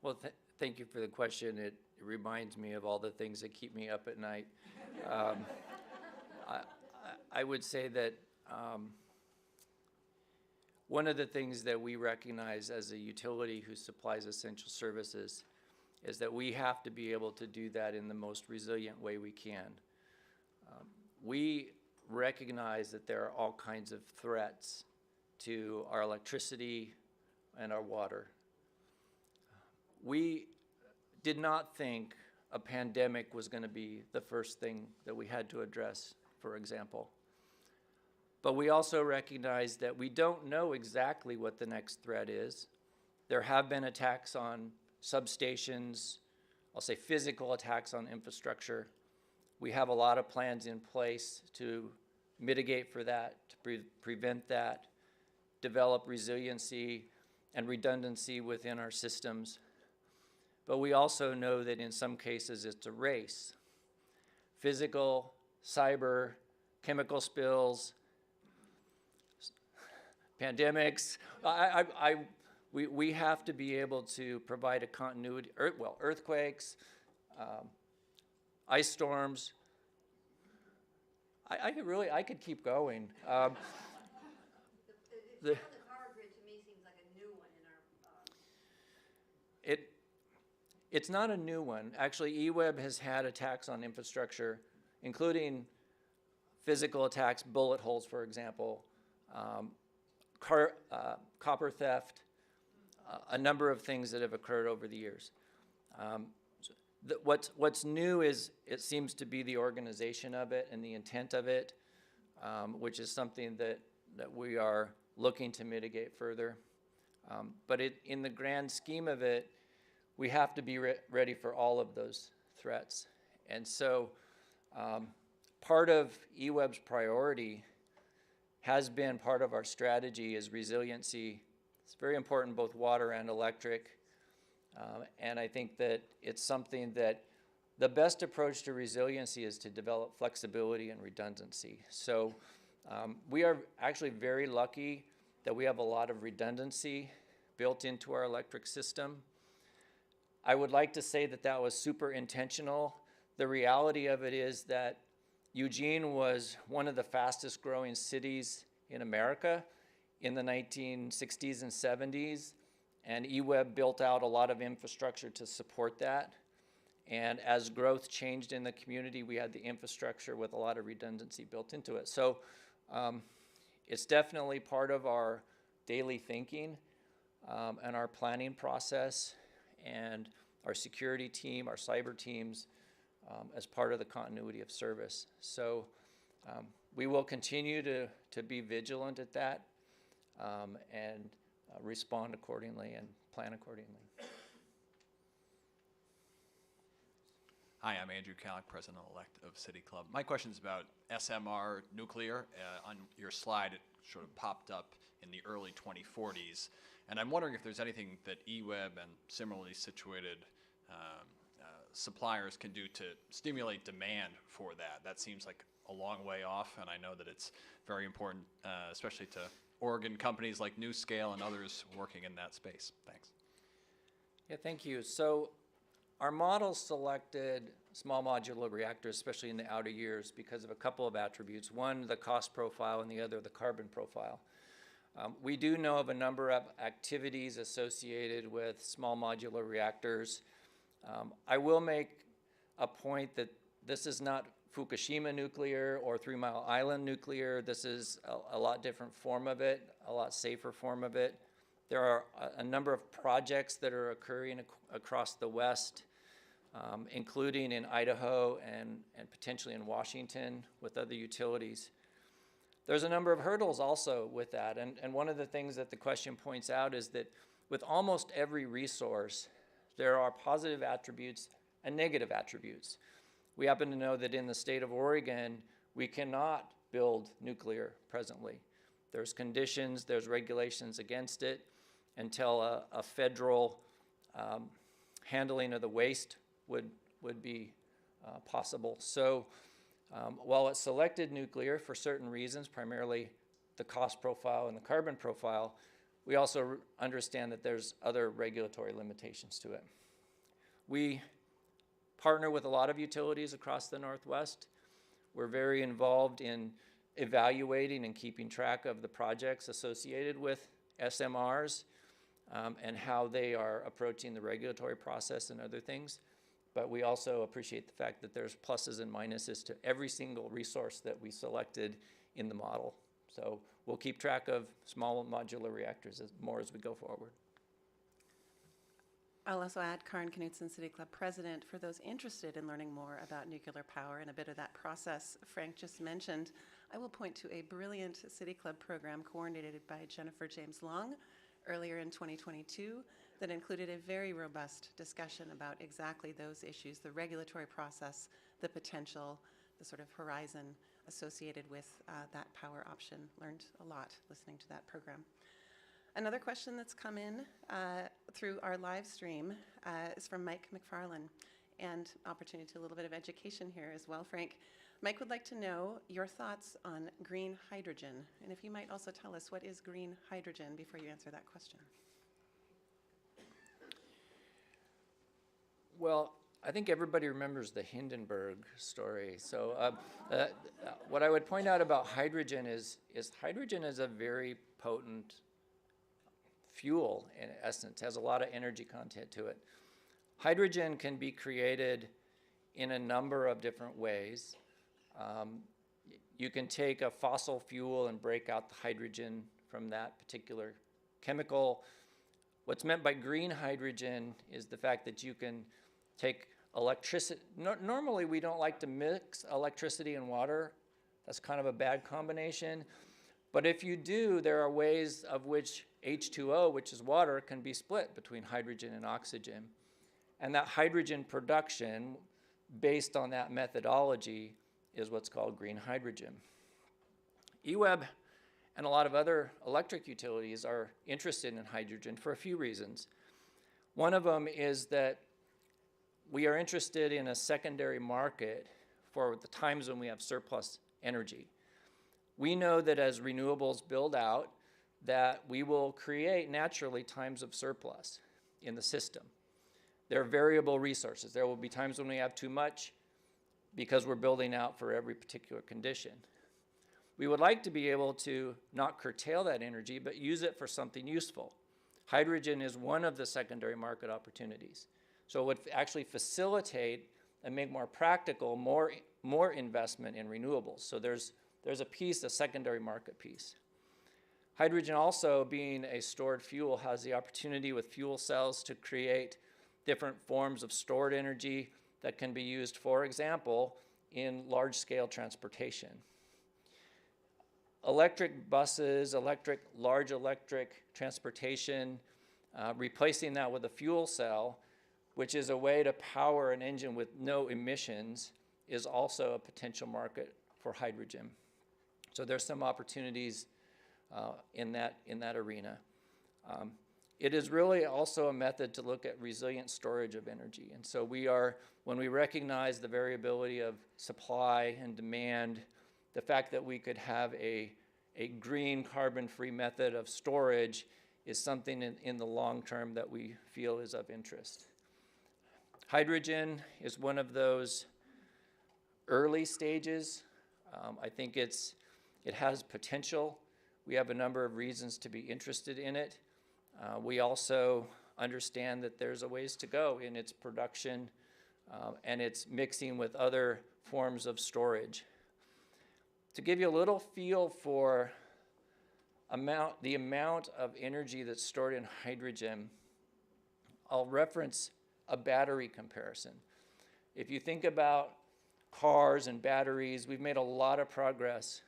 Well, thank you for the question. It reminds me of all the things that keep me up at night. I would say that one of the things that we recognize as a utility who supplies essential services is that we have to be able to do that in the most resilient way we can. We recognize that there are all kinds of threats to our electricity and our water. We did not think a pandemic was going to be the first thing that we had to address, for example. But we also recognize that we don't know exactly what the next threat is. There have been attacks on substations, I'll say physical attacks on infrastructure. We have a lot of plans in place to mitigate for that, to prevent that, develop resiliency and redundancy within our systems. But we also know that in some cases it's a race. Physical, cyber, chemical spills, pandemics. We have to be able to provide a continuity, earthquakes, ice storms. I could keep going. The power grid to me seems like a new one in our... It's not a new one. Actually, EWEB has had attacks on infrastructure, including physical attacks, bullet holes, for example, copper theft, a number of things that have occurred over the years. What's new is it seems to be the organization of it and the intent of it, which is something that we are looking to mitigate further. But in the grand scheme of it, we have to be ready for all of those threats. And so part of EWEB's priority has been part of our strategy is resiliency. It's very important, both water and electric. And I think that it's something that the best approach to resiliency is to develop flexibility and redundancy. So we are actually very lucky that we have a lot of redundancy built into our electric system. I would like to say that that was super intentional. The reality of it is that Eugene was one of the fastest growing cities in America in the 1960s and 70s, and EWEB built out a lot of infrastructure to support that. And as growth changed in the community, we had the infrastructure with a lot of redundancy built into it. So it's definitely part of our daily thinking and our planning process and our security team, our cyber teams, as part of the continuity of service. So we will continue to be vigilant at that and respond accordingly and plan accordingly. Hi, I'm Andrew Kallick, President-elect of City Club. My question is about SMR nuclear. On your slide, it sort of popped up in the early 2040s. And I'm wondering if there's anything that EWEB and similarly situated suppliers can do to stimulate demand for that. That seems like a long way off, and I know that it's very important, especially to Oregon companies like NewScale and others working in that space. Thanks. Yeah, thank you. So our model selected small modular reactors, especially in the outer years, because of a couple of attributes. One, the cost profile, and the other, the carbon profile. We do know of a number of activities associated with small modular reactors. I will make a point that this is not Fukushima nuclear or 3 Mile Island nuclear. This is a lot different form of it, a lot safer form of it. There are a number of projects that are occurring across the West, including in Idaho and potentially in Washington with other utilities. There's a number of hurdles also with that, and one of the things that the question points out is that with almost every resource, there are positive attributes and negative attributes. We happen to know that in the state of Oregon, we cannot build nuclear presently. There's conditions, there's regulations against it until a federal handling of the waste would be possible. So while it selected nuclear for certain reasons, primarily the cost profile and the carbon profile, we also understand that there's other regulatory limitations to it. We partner with a lot of utilities across the Northwest. We're very involved in evaluating and keeping track of the projects associated with SMRs and how they are approaching the regulatory process and other things. But we also appreciate the fact that there's pluses and minuses to every single resource that we selected in the model. So we'll keep track of small modular reactors more as we go forward. I'll also add Karen Knutson, City Club President. For those interested in learning more about nuclear power and a bit of that process Frank just mentioned, I will point to a brilliant City Club program coordinated by Jennifer James Long earlier in 2022 that included a very robust discussion about exactly those issues, the regulatory process, the potential, the sort of horizon associated with that power option. Learned a lot listening to that program. Another question that's come in through our live stream is from Mike McFarlane, and opportunity to a little bit of education here as well, Frank. Mike would like to know your thoughts on green hydrogen, and if you might also tell us what is green hydrogen before you answer that question. Well, I think everybody remembers the Hindenburg story. So what I would point out about hydrogen is hydrogen is a very potent fuel in essence, has a lot of energy content to it. Hydrogen can be created in a number of different ways. You can take a fossil fuel and break out the hydrogen from that particular chemical. What's meant by green hydrogen is the fact that you can take electricity. Normally, we don't like to mix electricity and water. That's kind of a bad combination. But if you do, there are ways of which H2O, which is water, can be split between hydrogen and oxygen. And that hydrogen production, based on that methodology, is what's called green hydrogen. EWEB and a lot of other electric utilities are interested in hydrogen for a few reasons. One of them is that we are interested in a secondary market for the times when we have surplus energy. We know that as renewables build out, that we will create naturally times of surplus in the system. They're variable resources. There will be times when we have too much because we're building out for every particular condition. We would like to be able to not curtail that energy, but use it for something useful. Hydrogen is one of the secondary market opportunities. So it would actually facilitate and make more practical, more investment in renewables. So there's a piece, a secondary market piece. Hydrogen also, being a stored fuel, has the opportunity with fuel cells to create different forms of stored energy that can be used, for example, in large-scale transportation. Electric buses, large electric transportation, replacing that with a fuel cell, which is a way to power an engine with no emissions, is also a potential market for hydrogen. So there's some opportunities in that arena. It is really also a method to look at resilient storage of energy. And so when we recognize the variability of supply and demand, the fact that we could have a green carbon-free method of storage is something in the long term that we feel is of interest. Hydrogen is one of those early stages. I think it has potential. We have a number of reasons to be interested in it. We also understand that there's a ways to go in its production and its mixing with other forms of storage. To give you a little feel for the amount of energy that's stored in hydrogen, I'll reference a battery comparison. If you think about cars and batteries, we've made a lot of progress,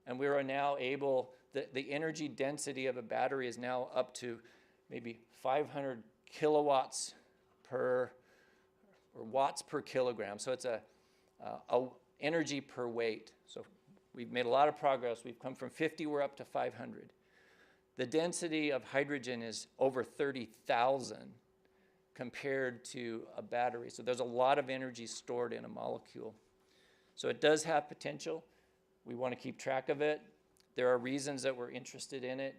and we are now able, the energy density of a battery is now up to maybe 500 kilowatts per, or watts per kilogram. So it's a energy per weight. So we've made a lot of progress. We've come from 50, we're up to 500. The density of hydrogen is over 30,000 compared to a battery. So there's a lot of energy stored in a molecule. So it does have potential. We want to keep track of it. There are reasons that we're interested in it.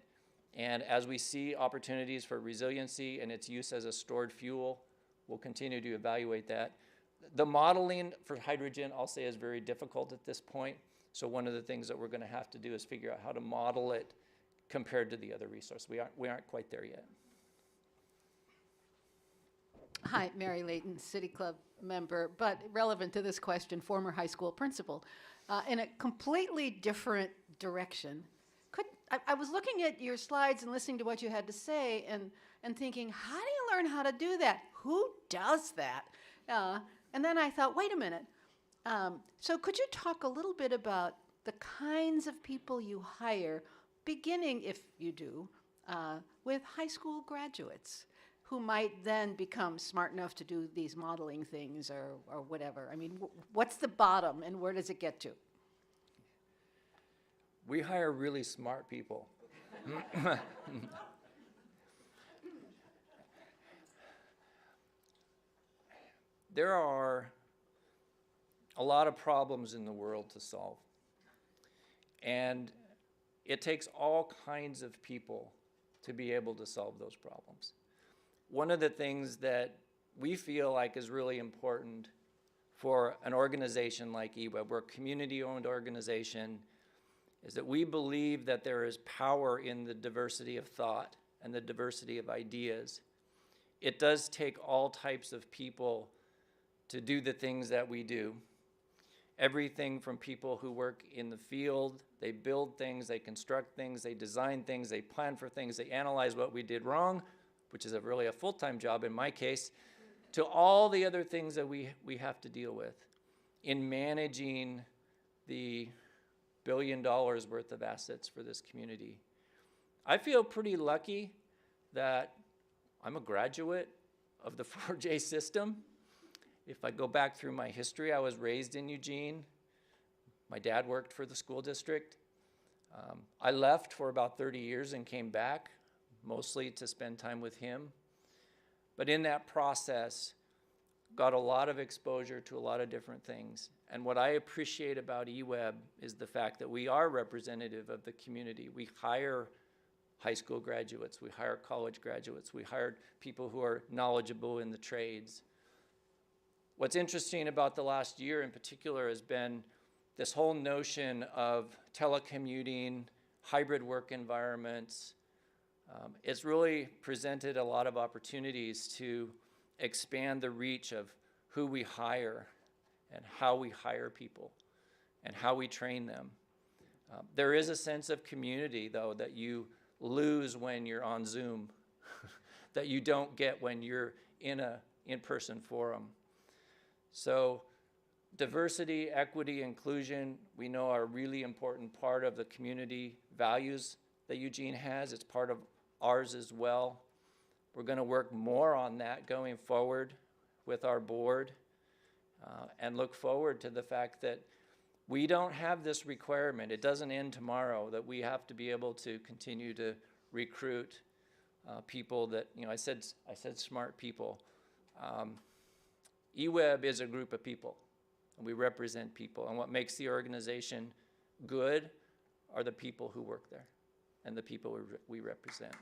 And as we see opportunities for resiliency and its use as a stored fuel, we'll continue to evaluate that. The modeling for hydrogen, I'll say, is very difficult at this point. So one of the things that we're going to have to do is figure out how to model it compared to the other resource. We aren't quite there yet. Hi, Mary Layton, City Club member, but relevant to this question, former high school principal. In a completely different direction, I was looking at your slides and listening to what you had to say and thinking, how do you learn how to do that? Who does that? And then I thought, wait a minute. So could you talk a little bit about the kinds of people you hire, beginning, if you do, with high school graduates who might then become smart enough to do these modeling things or whatever? I mean, what's the bottom and where does it get to? We hire really smart people. There are a lot of problems in the world to solve. And it takes all kinds of people to be able to solve those problems. One of the things that we feel like is really important for an organization like EWEB, we're a community-owned organization, is that we believe that there is power in the diversity of thought and the diversity of ideas. It does take all types of people to do the things that we do. Everything from people who work in the field, they build things, they construct things, they design things, they plan for things, they analyze what we did wrong, which is really a full-time job in my case, to all the other things that we have to deal with in managing the $1 billion worth of assets for this community. I feel pretty lucky that I'm a graduate of the 4J system. If I go back through my history, I was raised in Eugene. My dad worked for the school district. I left for about 30 years and came back, mostly to spend time with him. But in that process, got a lot of exposure to a lot of different things. And what I appreciate about EWEB is the fact that we are representative of the community. We hire high school graduates, we hire college graduates, we hire people who are knowledgeable in the trades. What's interesting about the last year in particular has been this whole notion of telecommuting, hybrid work environments. It's really presented a lot of opportunities to expand the reach of who we hire and how we hire people and how we train them. There is a sense of community, though, that you lose when you're on Zoom, that you don't get when you're in an in-person forum. So diversity, equity, inclusion, we know are a really important part of the community values that Eugene has. It's part of ours as well. We're going to work more on that going forward with our board and look forward to the fact that we don't have this requirement. It doesn't end tomorrow, that we have to be able to continue to recruit people that, I said smart people. EWEB is a group of people, and we represent people. And what makes the organization good are the people who work there and the people we represent.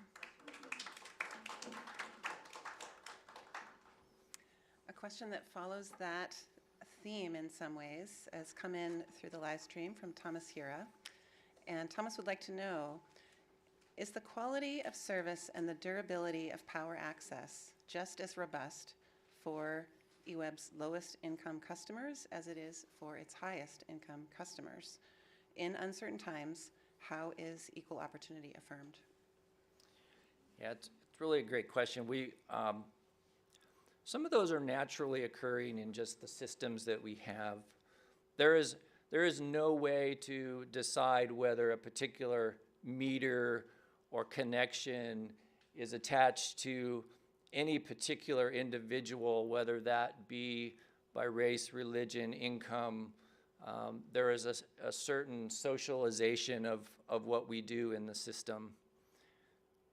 A question that follows that theme in some ways has come in through the live stream from Thomas Hira. And Thomas would like to know, is the quality of service and the durability of power access just as robust for EWEB's lowest income customers as it is for its highest income customers? In uncertain times, how is equal opportunity affirmed? Yeah, it's really a great question. Some of those are naturally occurring in just the systems that we have. There is no way to decide whether a particular meter or connection is attached to any particular individual, whether that be by race, religion, income. There is a certain socialization of what we do in the system.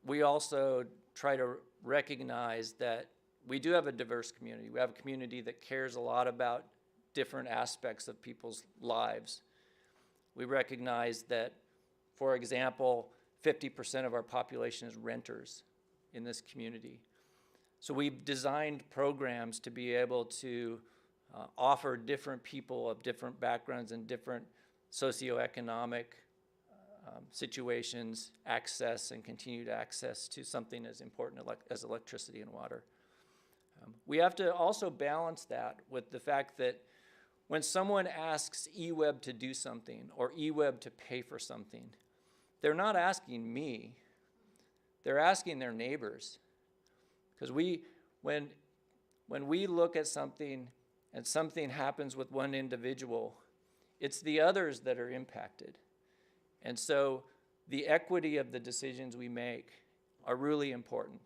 We also try to recognize that we do have a diverse community. We have a community that cares a lot about different aspects of people's lives. We recognize that, for example, 50% of our population is renters in this community. So we've designed programs to be able to offer different people of different backgrounds and different socioeconomic situations access and continued access to something as important as electricity and water. We have to also balance that with the fact that when someone asks EWEB to do something or EWEB to pay for something, they're not asking me, they're asking their neighbors. Because when we look at something and something happens with one individual, it's the others that are impacted. And so the equity of the decisions we make are really important.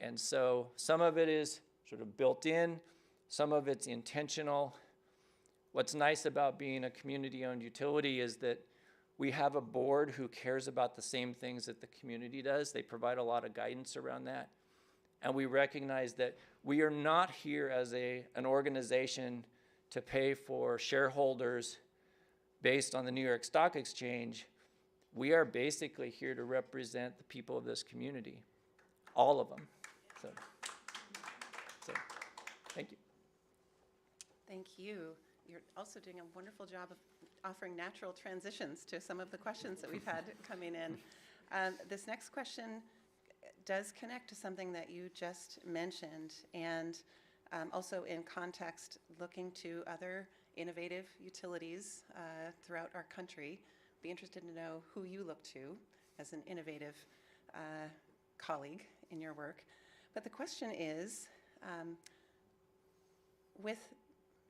And so some of it is sort of built in, some of it's intentional. What's nice about being a community-owned utility is that we have a board who cares about the same things that the community does. They provide a lot of guidance around that. And we recognize that we are not here as an organization to pay for shareholders based on the New York Stock Exchange. We are basically here to represent the people of this community, all of them. So thank you. Thank you. You're also doing a wonderful job of offering natural transitions to some of the questions that we've had coming in. This next question does connect to something that you just mentioned, and also in context looking to other innovative utilities throughout our country. Be interested to know who you look to as an innovative colleague in your work. But the question is, with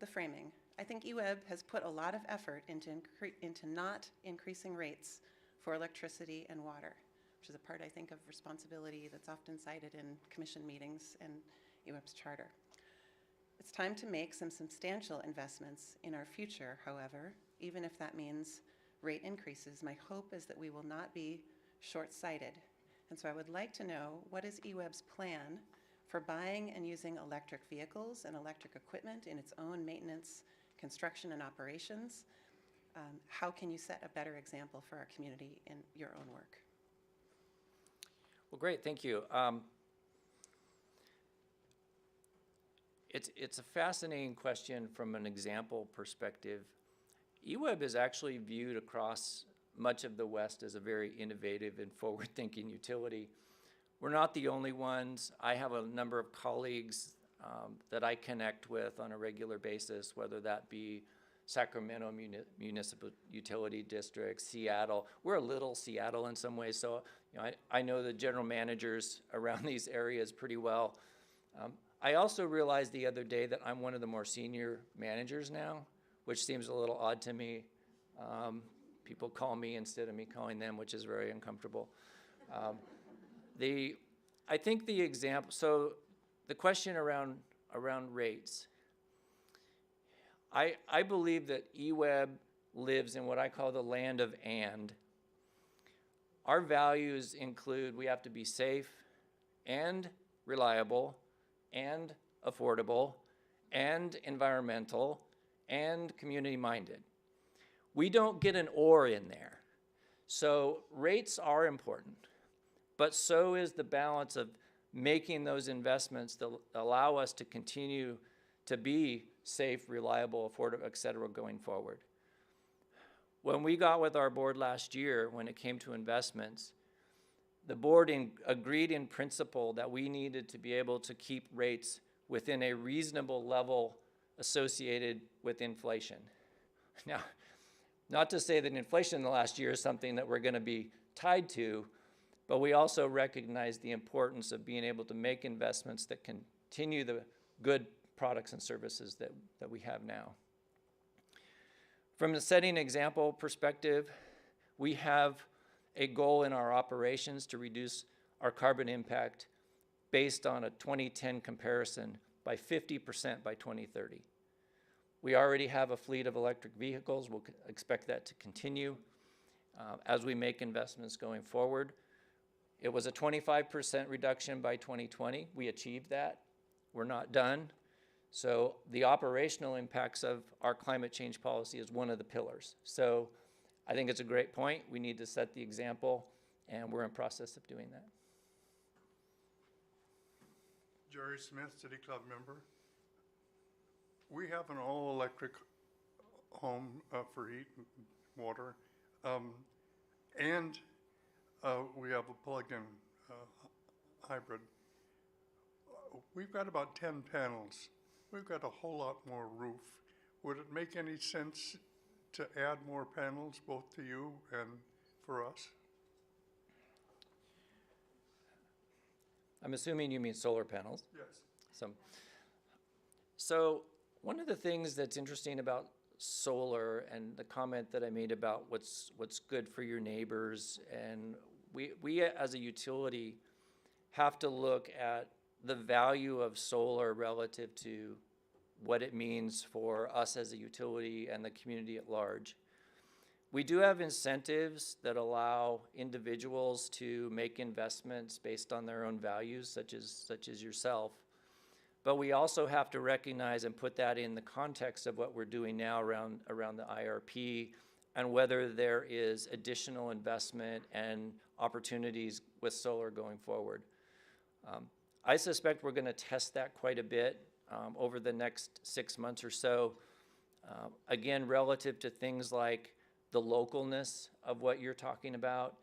the framing, I think EWEB has put a lot of effort into not increasing rates for electricity and water, which is a part, I think, of responsibility that's often cited in commission meetings and EWEB's charter. It's time to make some substantial investments in our future, however, even if that means rate increases. My hope is that we will not be short-sighted. And so I would like to know, what is EWEB's plan for buying and using electric vehicles and electric equipment in its own maintenance, construction, and operations? How can you set a better example for our community in your own work? Well, great, thank you. It's a fascinating question from an example perspective. EWEB is actually viewed across much of the West as a very innovative and forward-thinking utility. We're not the only ones. I have a number of colleagues that I connect with on a regular basis, whether that be Sacramento Municipal Utility District, Seattle. We're a little Seattle in some ways, so I know the general managers around these areas pretty well. I also realized the other day that I'm one of the more senior managers now, which seems a little odd to me. People call me instead of me calling them, which is very uncomfortable. I think the example, so the question around rates, I believe that EWEB lives in what I call the land of and. Our values include we have to be safe and reliable and affordable and environmental and community-minded. We don't get an or in there. So rates are important, but so is the balance of making those investments that allow us to continue to be safe, reliable, affordable, et cetera, going forward. When we got with our board last year, when it came to investments, the board agreed in principle that we needed to be able to keep rates within a reasonable level associated with inflation. Now, not to say that inflation in the last year is something that we're going to be tied to, but we also recognize the importance of being able to make investments that continue the good products and services that we have now. From a setting example perspective, we have a goal in our operations to reduce our carbon impact based on a 2010 comparison by 50% by 2030. We already have a fleet of electric vehicles. We'll expect that to continue as we make investments going forward. It was a 25% reduction by 2020. We achieved that. We're not done. So the operational impacts of our climate change policy is one of the pillars. So I think it's a great point. We need to set the example, and we're in process of doing that. Jerry Smith, City Club member. We have an all-electric home for heat and water, and we have a plug-in hybrid. We've got about 10 panels. We've got a whole lot more roof. Would it make any sense to add more panels, both to you and for us? I'm assuming you mean solar panels. Yes. So one of the things that's interesting about solar and the comment that I made about what's good for your neighbors, and we as a utility have to look at the value of solar relative to what it means for us as a utility and the community at large. We do have incentives that allow individuals to make investments based on their own values, such as yourself. But we also have to recognize and put that in the context of what we're doing now around the IRP and whether there is additional investment and opportunities with solar going forward. I suspect we're going to test that quite a bit over the next 6 months or so. Again, relative to things like the localness of what you're talking about,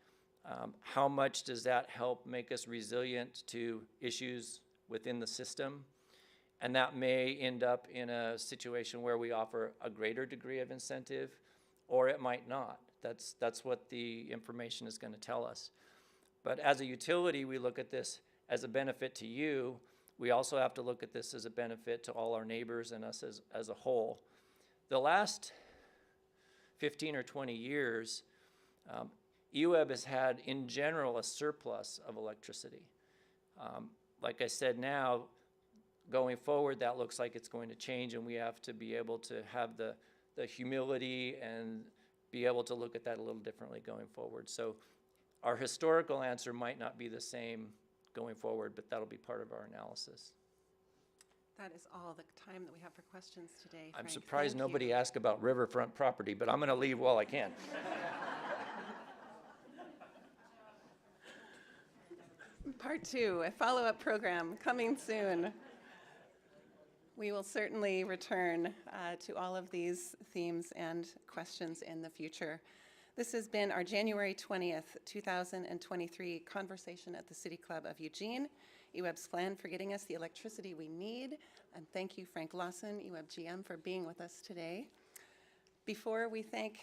how much does that help make us resilient to issues within the system? And that may end up in a situation where we offer a greater degree of incentive, or it might not. That's what the information is going to tell us. But as a utility, we look at this as a benefit to you we also have to look at this as a benefit to all our neighbors and us as a whole. The last 15 or 20 years, EWEB has had, in general, a surplus of electricity. Like I said, now, going forward, that looks like it's going to change, and we have to be able to have the humility and be able to look at that a little differently going forward. So our historical answer might not be the same going forward, but that'll be part of our analysis. That is all the time that we have for questions today, I'm Frank. surprised Thank nobody you. asked about riverfront property, but I'm going to leave while I can. Part 2, a follow-up program coming soon. We will certainly return to all of these themes and questions in the future. This has been our January 20th, 2023 conversation at the City Club of Eugene, EWEB's plan for getting us the electricity we need. And thank you, Frank Lawson, EWEB GM, for being with us today. Before we thank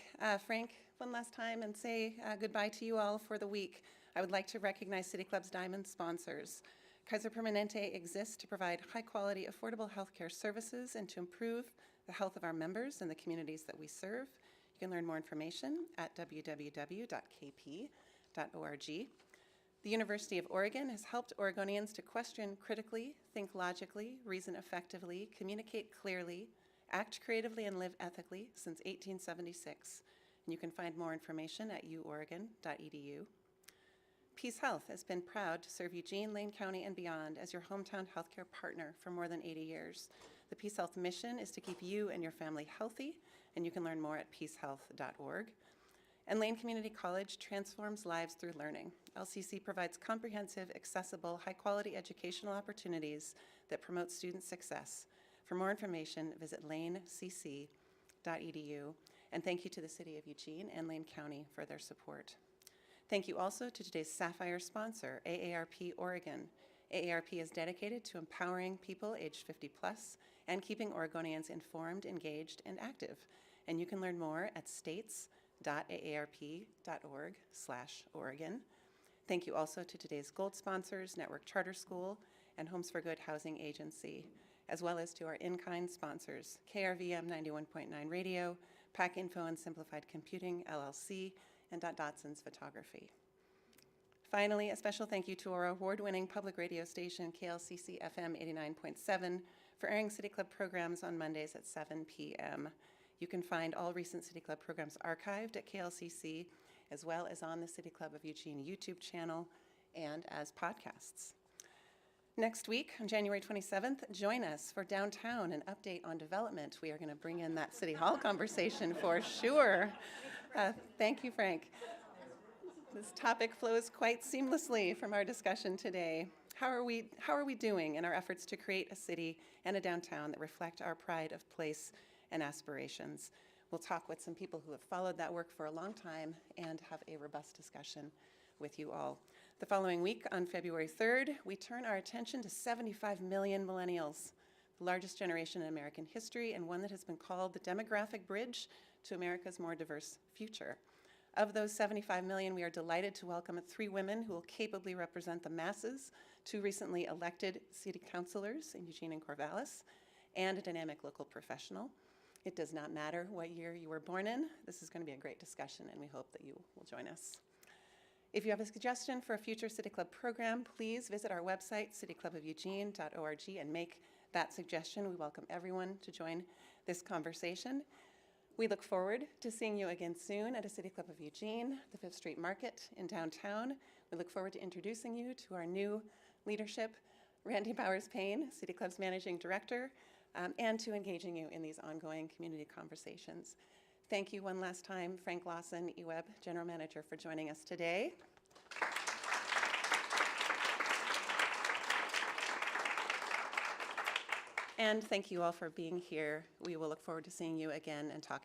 Frank one last time and say goodbye to you all for the week, I would like to recognize City Club's Diamond sponsors. Kaiser Permanente exists to provide high-quality, affordable healthcare services and to improve the health of our members and the communities that we serve. You can learn more information at www.kp.org. The University of Oregon has helped Oregonians to question critically, think logically, reason effectively, communicate clearly, act creatively, and live ethically since 1876. And you can find more information at uoregon.edu. Peace Health has been proud to serve Eugene, Lane County, and beyond as your hometown healthcare partner for more than 80 years. The Peace Health mission is to keep you and your family healthy, and you can learn more at peacehealth.org. And Lane Community College transforms lives through learning. LCC provides comprehensive, accessible, high-quality educational opportunities that promote student success. For more information, visit lanecc.edu. And thank you to the City of Eugene and Lane County for their support. Thank you also to today's Sapphire sponsor, AARP Oregon. AARP is dedicated to empowering people aged 50 plus and keeping Oregonians informed, engaged, and active. And you can learn more at states.aarp.org/Oregon. Thank you also to today's gold sponsors, Network Charter School and Homes for Good Housing Agency, as well as to our in-kind sponsors, KRVM 91.9 Radio, PAC Info and Simplified Computing, LLC, and Dotson's Photography. Finally, a special thank you to our award-winning public radio station, KLCC FM 89.7, for airing City Club programs on Mondays at 7 p.m. You can find all recent City Club programs archived at KLCC, as well as on the City Club of Eugene YouTube channel and as podcasts. Next week, on January 27th, join us for Downtown, an update on development. We are going to bring in that City Hall conversation for sure. Thank you, Frank. This topic flows quite seamlessly from our discussion today. How are we doing in our efforts to create a city and a downtown that reflect our pride of place and aspirations? We'll talk with some people who have followed that work for a long time and have a robust discussion with you all. The following week, on February 3rd, we turn our attention to 75 million millennials, the largest generation in American history and one that has been called the demographic bridge to America's more diverse future. Of those 75 million, we are delighted to welcome 3 women who will capably represent the masses, 2 recently elected city councilors in Eugene and Corvallis, and a dynamic local professional. It does not matter what year you were born in. This is going to be a great discussion, and we hope that you will join us. If you have a suggestion for a future City Club program, please visit our website, cityclubofeugene.org, and make that suggestion. We welcome everyone to join this conversation. We look forward to seeing you again soon at a City Club of Eugene, the 5th Street Market in downtown. We look forward to introducing you to our new leadership, Randy Bowers-Payne, City Club's Managing Director, and to engaging you in these ongoing community conversations. Thank you one last time, Frank Lawson, EWEB General Manager, for joining us today. And thank you all for being here. We will look forward to seeing you again and talking